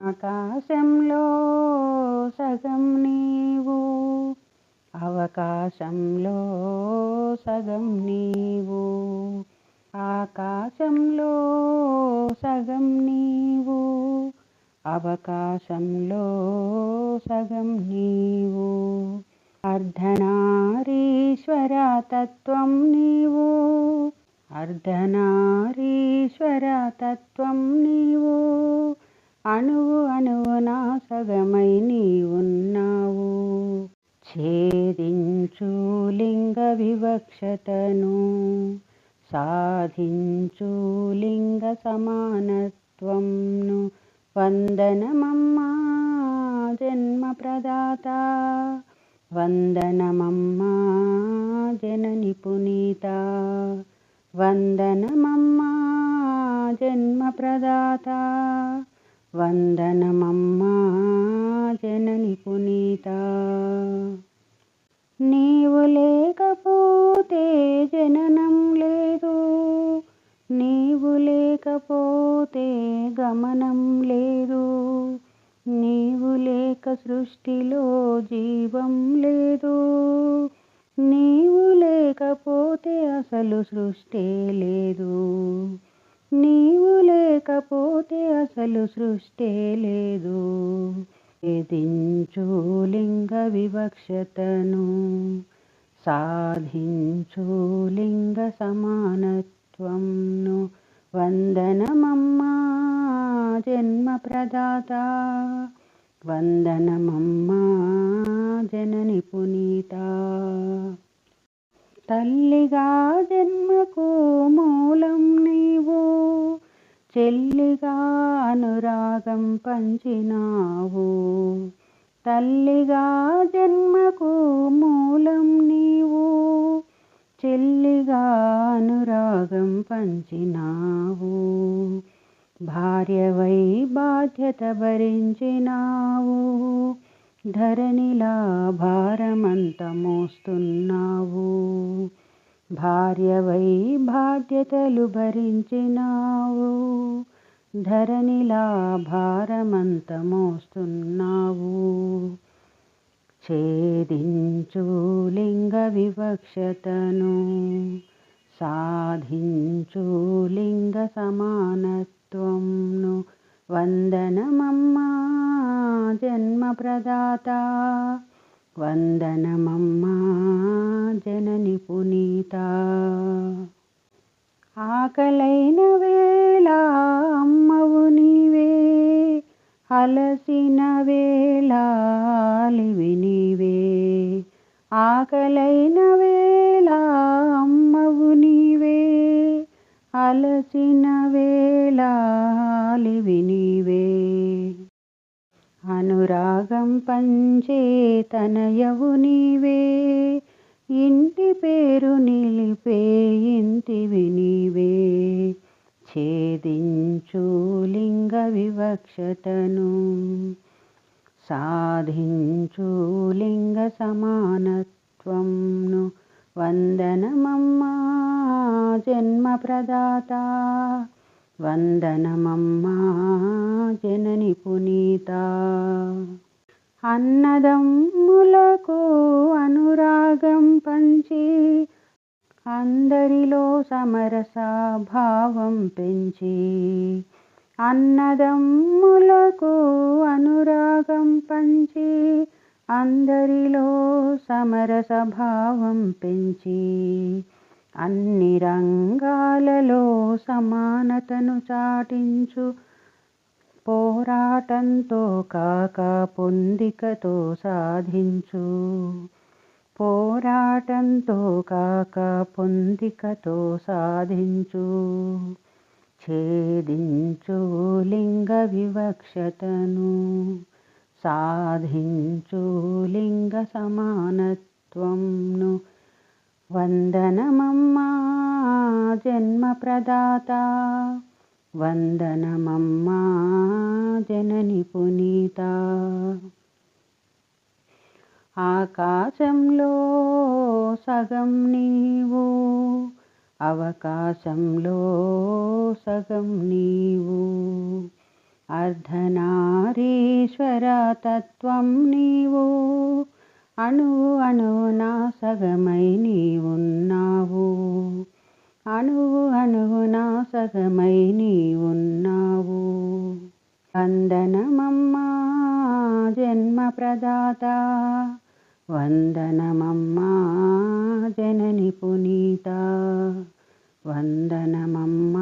ఆకాశంలో సగం నీవు, అవకాశంలో సగం నీవు. ఆకాశంలో సగం నీవు, అవకాశంలో సగం నీవు. అర్ధనారీశ్వర తత్వం నీవు, అర్ధనారీశ్వర తత్వం నీవు. అణువు అణువున సగమై నీవున్నావు. ఛేదించు లింగ వివక్షతను, సాధించు లింగ సమానత్వంను. వందనమమ్మా జన్మ ప్రదాత, వందనమమ్మా జనని పునీత. వందనమమ్మా జన్మ ప్రదాత, వందనమమ్మా జనని పునీత. నీవు లేకపోతే జననం లేదు, నీవు లేకపోతే గమనం లేదు. నీవు లేక సృష్టిలో జీవం లేదు, నీవు లేకపోతే అసలు సృష్టి లేదు. నీవు లేకపోతే అసలు సృష్టి లేదు. ఛేదించు లింగ వివక్షతను, సాధించు లింగ సమానత్వంను. వందనమమ్మా జన్మ ప్రదాత, వందనమమ్మా జనని పునీత. తల్లిగా జన్మకు మూలం నీవు, చెల్లిగా అనురాగం పంచినావు. తల్లిగా జన్మకు మూలం నీవు, చెల్లిగా అనురాగం పంచినావు. భార్యవై బాధ్యత భరించినావు, ధరణిలా భారమంత మోస్తున్నావు. భార్యవై బాధ్యతలు భరించినావు, ధరణిలా భారమంత మోస్తున్నావు. ఛేదించు లింగ వివక్షతను, సాధించు లింగ సమానత్వంను. వందనమమ్మా జన్మ ప్రదాత, వందనమమ్మా జనని పునీత. ఆకలైన వేళ అమ్మవు నీవే, అలసిన వేళ అలివి నీవే. ఆకలైన వేళ అమ్మవు నీవే, అలసిన వేళ అలివి నీవే. అనురాగం పంచే తనయవు నీవే, ఇంటి పేరు నిలిపే ఇంటివి నీవే. ఛేదించు లింగ వివక్షతను, సాధించు లింగ సమానత్వంను. వందనమమ్మా జన్మ ప్రదాత, వందనమమ్మా జనని పునీత. అన్నదమ్ములకు అనురాగం పంచి, అందరిలో సమరస భావం పెంచి. అన్నదమ్ములకు అనురాగం పంచి, అందరిలో సమరస భావం పెంచి. అన్ని రంగాలలో సమానతను చాటించు, పోరాటంతో కాక పొందికతో సాధించు. పోరాటంతో కాక పొందికతో సాధించు. ఛేదించు లింగ వివక్షతను, సాధించు లింగ సమానత్వంను. వందనమమ్మా జన్మ ప్రదాత, వందనమమ్మా జనని పునీత. ఆకాశంలో సగం నీవు, అవకాశంలో సగం నీవు. అర్ధనారీశ్వర తత్వం నీవు అణువు అణువున సగమై నీవున్నావు అణువు అణువున సగమై నీవున్నావు వందనమమ్మా జన్మ ప్రదాత వందనమమ్మా జనని పునీత వందనమమ్మా